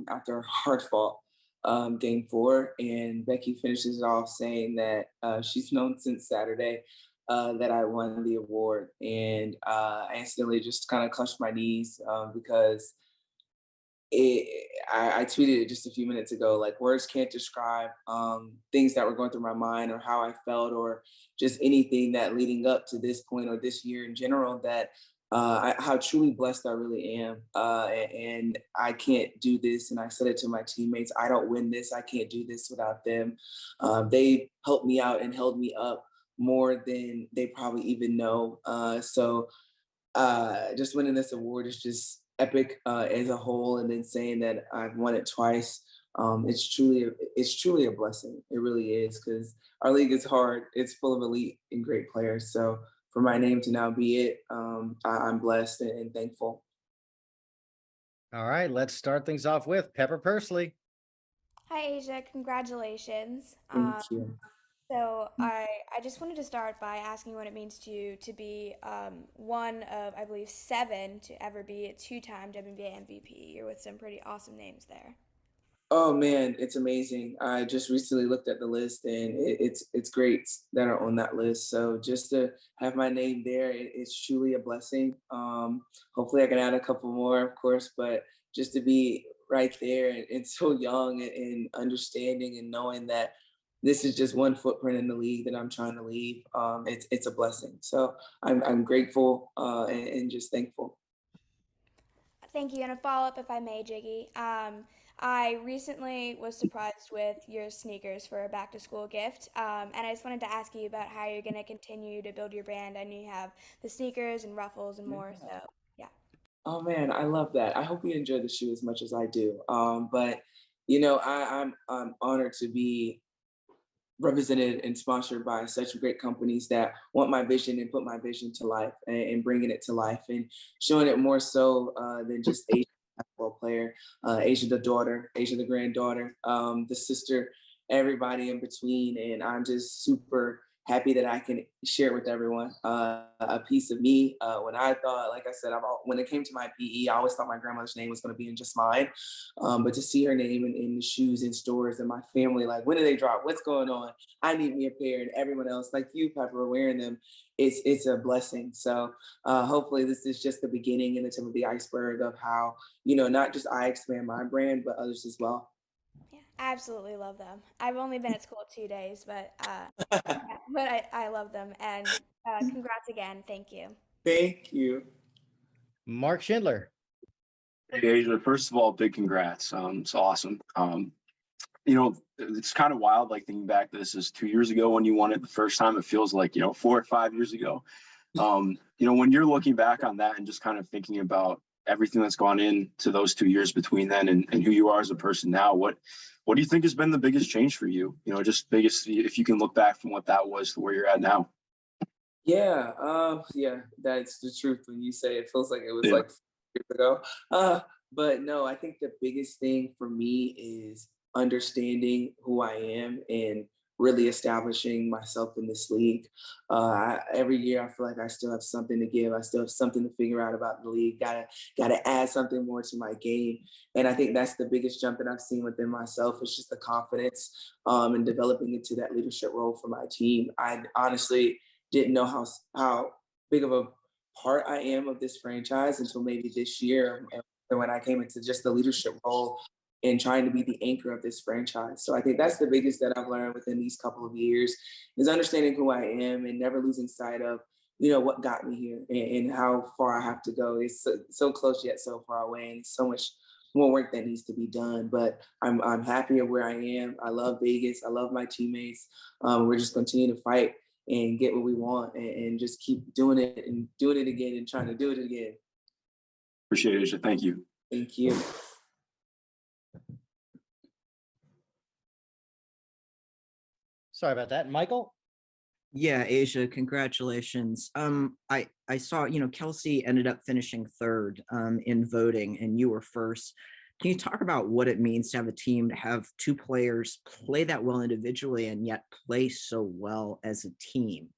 after a hard fought game four. And Becky finishes it off saying that she's known since Saturday that I won the award. And I instantly just kind of clutched my knees because I tweeted it just a few minutes ago. Like words can't describe things that were going through my mind or how I felt or just anything that leading up to this point or this year in general. That how truly blessed I really am, and I can't do this. And I said it to my teammates: I don't win this. I can't do this without them. They helped me out and held me up more than they probably even know. Just winning this award is just epic as a whole, and then saying that I've won it twice, it's truly a blessing. It really is because our league is hard. It's full of elite and great players. So for my name to now be it, I'm blessed and thankful. All right, let's start things off with Pepper Persley. Hi, Asia. Congratulations. Thank you. So I just wanted to start by asking what it means to you to be one of, I believe, seven to ever be a two-time WNBA MVP. You're with some pretty awesome names there. Oh man, it's amazing. I just recently looked at the list, and it's great that are on that list. So just to have my name there, it's truly a blessing. Hopefully, I can add a couple more, of course, but just to be right there and so young and understanding and knowing that this is just one footprint in the league that I'm trying to leave. It's a blessing. So I'm grateful and just thankful. Thank you. And a follow-up, if I may, Jiggy. I recently was surprised with your sneakers for a back-to-school gift, and I just wanted to ask you about how you're going to continue to build your brand. I know you have the sneakers and ruffles and more, so yeah. Oh man, I love that. I hope you enjoy the shoe as much as I do. But I'm honored to be represented and sponsored by such great companies that want my vision and put my vision to life and bringing it to life and showing it more so than just Asian basketball player, Asia the daughter, Asia the granddaughter, the sister, everybody in between. And I'm just super happy that I can share with everyone a piece of me. When I thought, like I said, when it came to my PE, I always thought my grandmother's name was going to be in just mine. But to see her name in the shoes in stores and my family, like, when do they drop? What's going on? I need me a pair, and everyone else, like you, Pepper, wearing them. It's a blessing. So hopefully this is just the beginning and the tip of the iceberg of how, not just I expand my brand, but others as well. Yeah, I absolutely love them. I've only been at school 2 days, but yeah, but I love them. And congrats again. Thank you. Thank you. Mark Schindler. Hey, Asia, first of all, big congrats. It's awesome. It's kind of wild, like thinking back, this is 2 years ago when you won it the first time. It feels like, 4 or 5 years ago. When you're looking back on that and just kind of thinking about everything that's gone into those 2 years between then and who you are as a person now, what do you think has been the biggest change for you? Just biggest, if you can look back from what that was to where you're at now. Yeah, that's the truth when you say it feels like it was Yeah. like 4 years ago. But no, I think the biggest thing for me is understanding who I am and really establishing myself in this league. Every year, I feel like I still have something to give. I still have something to figure out about the league. Gotta add something more to my game. And I think that's the biggest jump that I've seen within myself is just the confidence and developing into that leadership role for my team. I honestly didn't know how big of a part I am of this franchise until maybe this year when I came into just the leadership role and trying to be the anchor of this franchise. So I think that's the biggest that I've learned within these couple of years is understanding who I am and never losing sight of, what got me here and how far I have to go. It's so close yet so far away, and so much more work that needs to be done. But I'm happy of where I am. I love Vegas. I love my teammates. We're just continuing to fight and get what we want and just keep doing it and doing it again and trying to do it again. Appreciate it, Asia. Thank you. Thank you. Sorry about that. Michael? Yeah, Asia, congratulations. I saw, Kelsey ended up finishing third in voting and you were first. Can you talk about what it means to have a team, to have two players play that well individually and yet play so well as a team?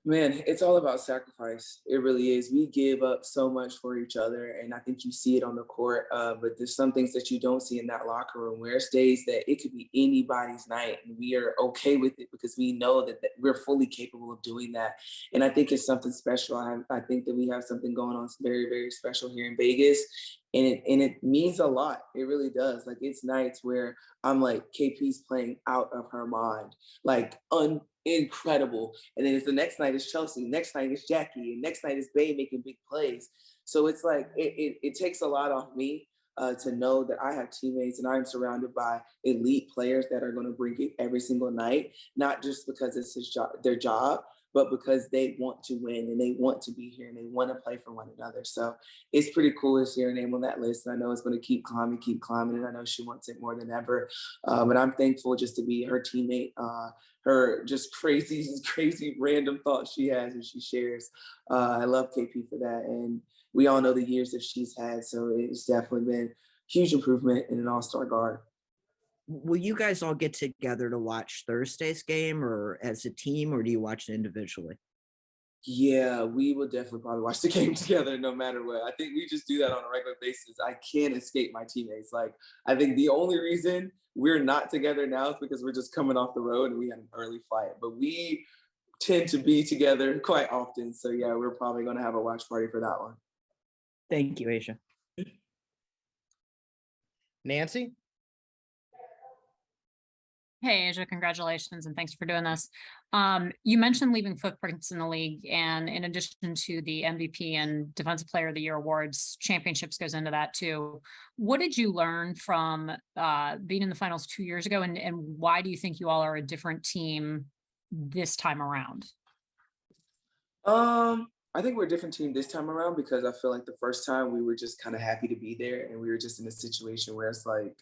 Man, it's all about sacrifice. It really is. We give up so much for each other, and I think you see it on the court. But there's some things that you don't see in that locker room where it's days that it could be anybody's night, and we are okay with it because we know that we're fully capable of doing that. And I think it's something special. I think that we have something going on very, very special here in Vegas, and it means a lot. It really does. Like it's nights where I'm like, KP's playing out of her mind, like incredible. And then it's the next night is Chelsea, next night is Jackie, and next night is Bay making big plays. So it's like it takes a lot off me to know that I have teammates and I'm surrounded by elite players that are going to bring it every single night, not just because it's their job, but because they want to win and they want to be here and they want to play for one another. So it's pretty cool to see her name on that list. And I know it's going to keep climbing, and I know she wants it more than ever. But I'm thankful just to be her teammate. Her just crazy, crazy random thoughts she has and she shares. I love KP for that. And we all know the years that she's had. So it's definitely been huge improvement in an all-star guard. Will you guys all get together to watch Thursday's game or as a team, or do you watch it individually? Yeah, we will definitely probably watch the game together no matter what. I think we just do that on a regular basis. I can't escape my teammates. Like, I think the only reason we're not together now is because we're just coming off the road and we had an early flight. But we tend to be together quite often. So yeah, we're probably going to have a watch party for that one. Thank you, Asia. Nancy? Hey, Asia, congratulations and thanks for doing this. You mentioned leaving footprints in the league, and in addition to the MVP and Defensive Player of the Year awards, championships goes into that too. What did you learn from being in the finals 2 years ago, and why do you think you all are a different team this time around? I think we're a different team this time around because I feel like the first time we were just kind of happy to be there, and we were just in a situation where it's like,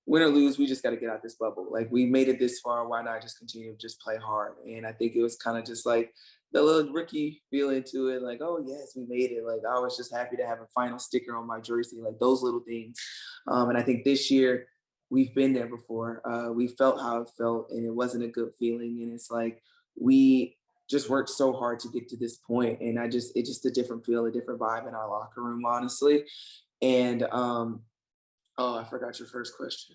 win or lose, we just got to get out this bubble. Like we made it this far, why not just continue to just play hard? And I think it was kind of just like the little rookie feeling to it, like, oh yes, we made it. Like I was just happy to have a final sticker on my jersey, like those little things. And I think this year we've been there before. We felt how it felt, and it wasn't a good feeling. And it's like we just worked so hard to get to this point, and it's just a different feel, a different vibe in our locker room, honestly. And oh, I forgot your first question.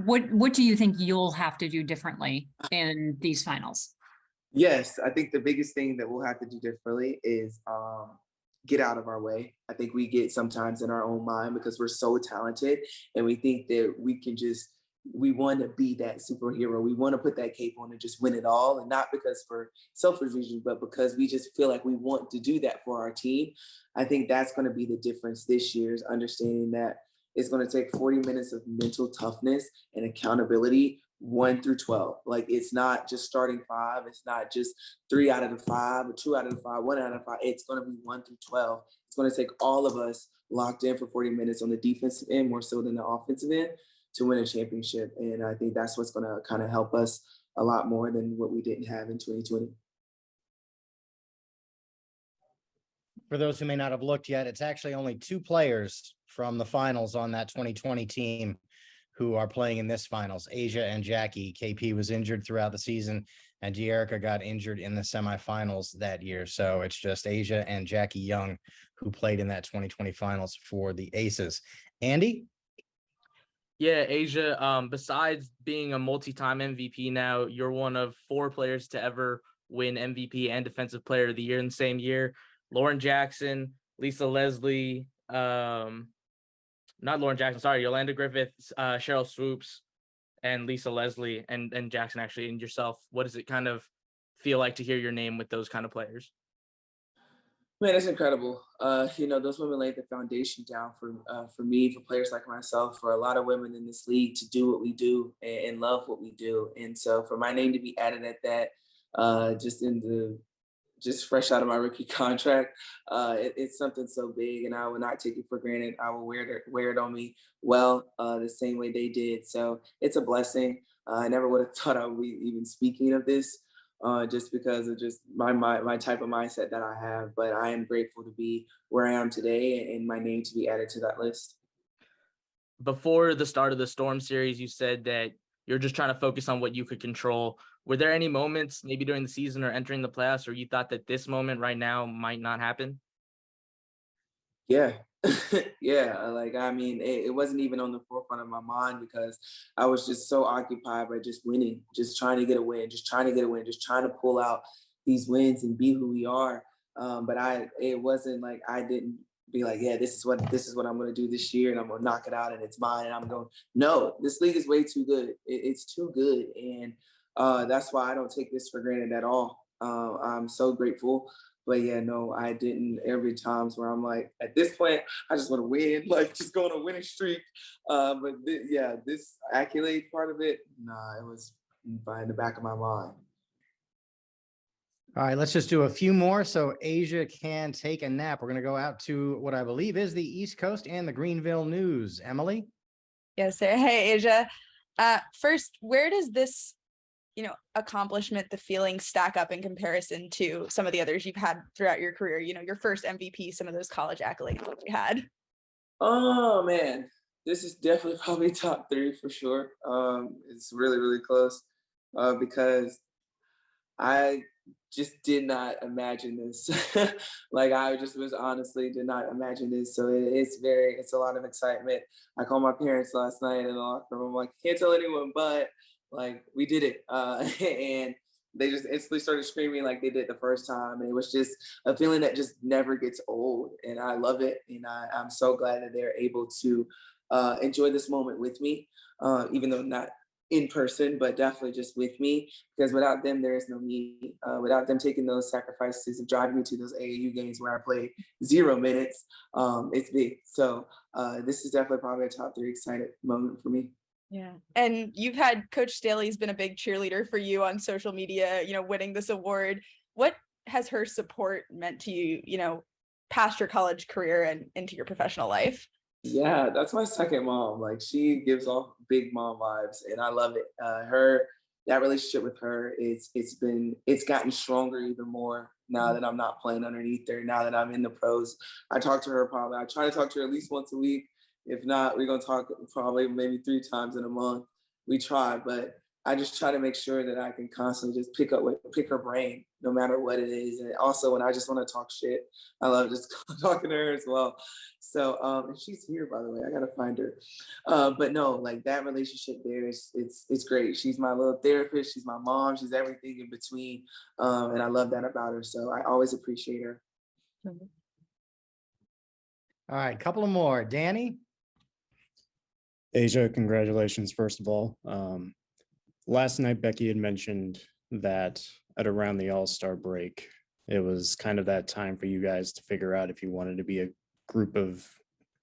What do you think you'll have to do differently in these finals? Yes, I think the biggest thing that we'll have to do differently is get out of our way. I think we get sometimes in our own mind because we're so talented and we think that we want to be that superhero. We want to put that cape on and just win it all. And not because for selfish reasons, but because we just feel like we want to do that for our team. I think that's going to be the difference this year, is understanding that it's going to take 40 minutes of mental toughness and accountability 1 through 12. Like it's not just starting 5. It's not just 3 out of the 5 or 2 out of the 5, 1 out of 5. It's going to be 1 through 12. It's going to take all of us locked in for 40 minutes on the defensive end, more so than the offensive end, to win a championship. And I think that's what's going to kind of help us a lot more than what we didn't have in 2020. For those who may not have looked yet, it's actually only 2 players from the finals on that 2020 team who are playing in this finals, Asia and Jackie. KP was injured throughout the season, and De'Erica got injured in the semifinals that year. So it's just Asia and Jackie Young who played in that 2020 finals for the Aces. Andy? Yeah, Asia, besides being a multi-time MVP now, you're one of 4 players to ever win MVP and Defensive Player of the Year in the same year. Lauren Jackson, Lisa Leslie, not Lauren Jackson, sorry, Yolanda Griffith, Cheryl Swoops, and Lisa Leslie, and Jackson actually, and yourself. What does it kind of feel like to hear your name with those kind of players? Man, it's incredible. Those women laid the foundation down for me, for players like myself, for a lot of women in this league to do what we do and love what we do. And so for my name to be added at that, just fresh out of my rookie contract, it's something so big, and I will not take it for granted. I will wear it on me well, the same way they did. So it's a blessing. I never would have thought I would be even speaking of this, just because of just my type of mindset that I have. But I am grateful to be where I am today and my name to be added to that list. Before the start of the Storm series, you said that you're just trying to focus on what you could control. Were there any moments maybe during the season or entering the playoffs where you thought that this moment right now might not happen? Yeah. Yeah. Like, I mean, it wasn't even on the forefront of my mind because I was just so occupied by just winning, just trying to get a win, just trying to get a win, just trying to pull out these wins and be who we are. But it wasn't like I didn't be like, yeah, this is what I'm going to do this year, and I'm going to knock it out, and it's mine. And I'm going, no, this league is way too good. It's too good, and that's why I don't take this for granted at all. I'm so grateful. But yeah, no, I didn't. Every times where I'm like, at this point, I just want to win, like just go on a winning streak. Yeah, this accolade part of it, nah, it was by in the back of my mind. All right, let's just do a few more so Asia can take a nap. We're going to go out to what I believe is the East Coast and the Greenville News. Emily? Yes, sir. Hey, Asia. First, where does this, accomplishment, the feeling stack up in comparison to some of the others you've had throughout your career? Your first MVP, some of those college accolades that you had. Oh man, this is definitely probably top three for sure. It's really, really close because I just did not imagine this. Like I just was honestly did not imagine this. So it's a lot of excitement. I called my parents last night in the locker room. I'm like, can't tell anyone, but like we did it. And they just instantly started screaming like they did the first time. And it was just a feeling that just never gets old. And I love it. And I'm so glad that they're able to enjoy this moment with me, even though not in person, but definitely just with me, because without them, there is no me. Without them taking those sacrifices and driving me to those AAU games where I played 0 minutes, it's big. So this is definitely probably a top three excited moment for me. Yeah. And you've had Coach Staley's been a big cheerleader for you on social media, winning this award. What has her support meant to you, past your college career and into your professional life? Yeah, that's my second mom. Like she gives off big mom vibes, and I love it. That relationship with her, it's gotten stronger even more now that I'm not playing underneath her. Now that I'm in the pros, I talk to her probably. I try to talk to her at least once a week. If not, we're gonna talk probably maybe 3 times in a month. We try, but I just try to make sure that I can constantly just pick her brain, no matter what it is. And also when I just want to talk shit, I love just talking to her as well. So and she's here by the way. I gotta find her. But no, like that relationship there is it's great. She's my little therapist. She's my mom. She's everything in between, and I love that about her. So I always appreciate her. All right, couple of more. Danny? Asia, congratulations, first of all. Last night, Becky had mentioned that at around the All-Star break, it was kind of that time for you guys to figure out if you wanted to be a group of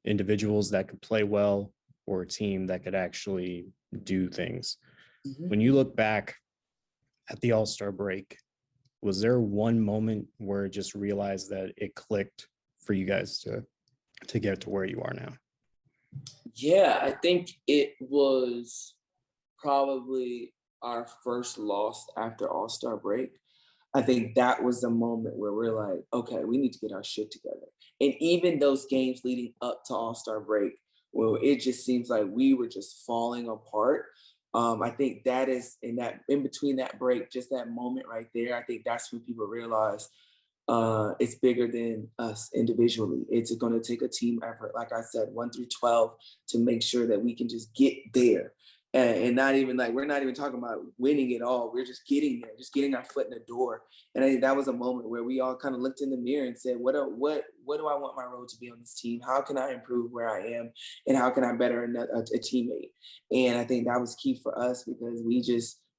individuals that could play well or a team that could actually do things. Mm-hmm. When you look back at the All-Star break, was there one moment where it just realized that it clicked for you guys to get to where you are now? Yeah, I think it was probably our first loss after All-Star break. I think that was the moment where we're like, okay, we need to get our shit together. And even those games leading up to All-Star break, where it just seems like we were just falling apart. I think that is in between that break, just that moment right there, I think that's when people realize it's bigger than us individually. It's going to take a team effort, like I said, 1 through 12, to make sure that we can just get there. And not even like, we're not even talking about winning it all. We're just getting there, just getting our foot in the door. And I think that was a moment where we all kind of looked in the mirror and said, what do I want my role to be on this team? How can I improve where I am? And how can I better a teammate? And I think that was key for us because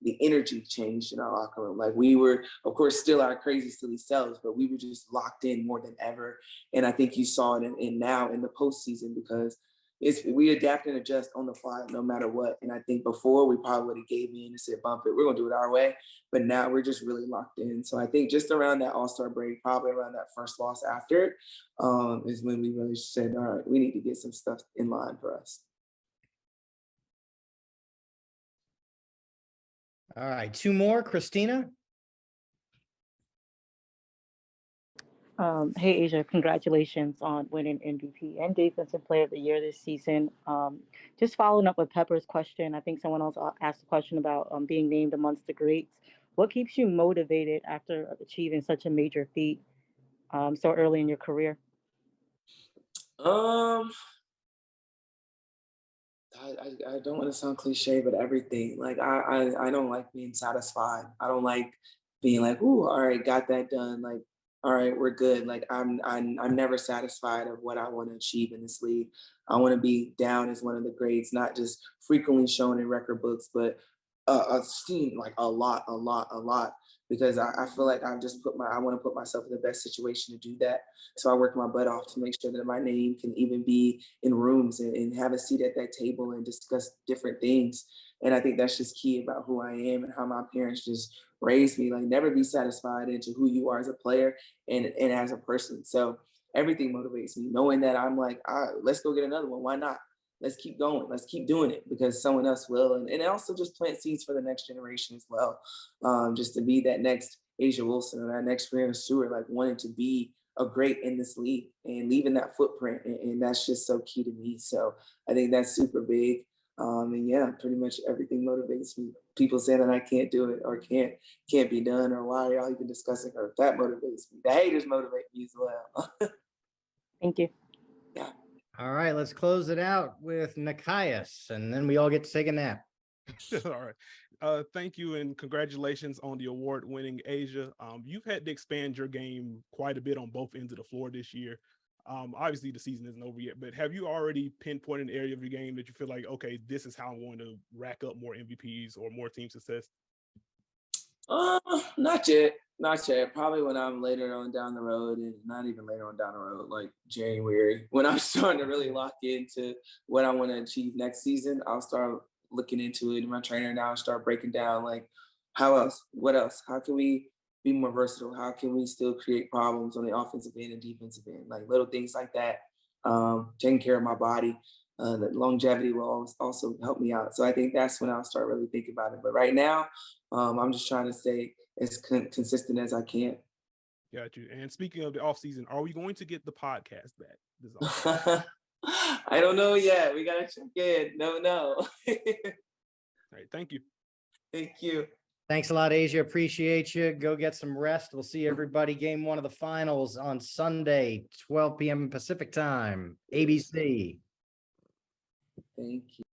the energy changed in our locker room. Like we were, of course, still our crazy, silly selves, but we were just locked in more than ever. And I think you saw it in now in the postseason because we adapt and adjust on the fly no matter what. And I think before we probably would have gave in and said, bump it, we're gonna do it our way. But now we're just really locked in. So I think just around that All-Star break, probably around that first loss after it, is when we really said, all right, we need to get some stuff in line for us. All right, 2 more. Christina? Hey Asia, congratulations on winning MVP and Defensive Player of the Year this season. Just following up with Pepper's question, I think someone else asked a question about being named amongst the greats. What keeps you motivated after achieving such a major feat so early in your career? Um, I don't want to sound cliche, but everything. Like I don't like being satisfied. I don't like being like, ooh, all right, got that done. Like, all right, we're good. Like I'm never satisfied of what I want to achieve in this league. I want to be down as one of the greats, not just frequently shown in record books, but I've seen like a lot. Because I feel like I want to put myself in the best situation to do that. So I work my butt off to make sure that my name can even be in rooms and have a seat at that table and discuss different things. And I think that's just key about who I am and how my parents just raised me. Like never be satisfied into who you are as a player and as a person. So everything motivates me, knowing that I'm like, all right, let's go get another one. Why not? Let's keep going. Let's keep doing it because someone else will. And also just plant seeds for the next generation as well. Just to be that next Asia Wilson or that next Brianna Stewart, like wanting to be a great in this league and leaving that footprint. And that's just so key to me. So I think that's super big. And yeah, pretty much everything motivates me. People say that I can't do it or can't be done or why are y'all even discussing her? That motivates me. The haters motivate me as well. Thank you. Yeah. All right, let's close it out with Nikias, and then we all get to take a nap. All right. Thank you and congratulations on the award-winning Asia. You've had to expand your game quite a bit on both ends of the floor this year. Obviously, the season isn't over yet, but have you already pinpointed an area of your game that you feel like, okay, this is how I'm going to rack up more MVPs or more team success? Not yet. Not yet. Probably when I'm later on down the road, and not even later on down the road, like January, when I'm starting to really lock into what I want to achieve next season, I'll start looking into it. And my trainer now start breaking down like, how else? What else? How can we be more versatile? How can we still create problems on the offensive end and defensive end? Like little things like that. Taking care of my body. The longevity will also help me out. So I think that's when I'll start really thinking about it. But right now, I'm just trying to stay as consistent as I can. Got you. And speaking of the offseason, are we going to get the podcast back this I don't know yet. We gotta check in. No. All right. Thank you. Thank you. Thanks a lot, Asia. Appreciate you. Go get some rest. We'll see everybody game one of the finals on Sunday, 12 p.m. Pacific time, ABC. Thank you.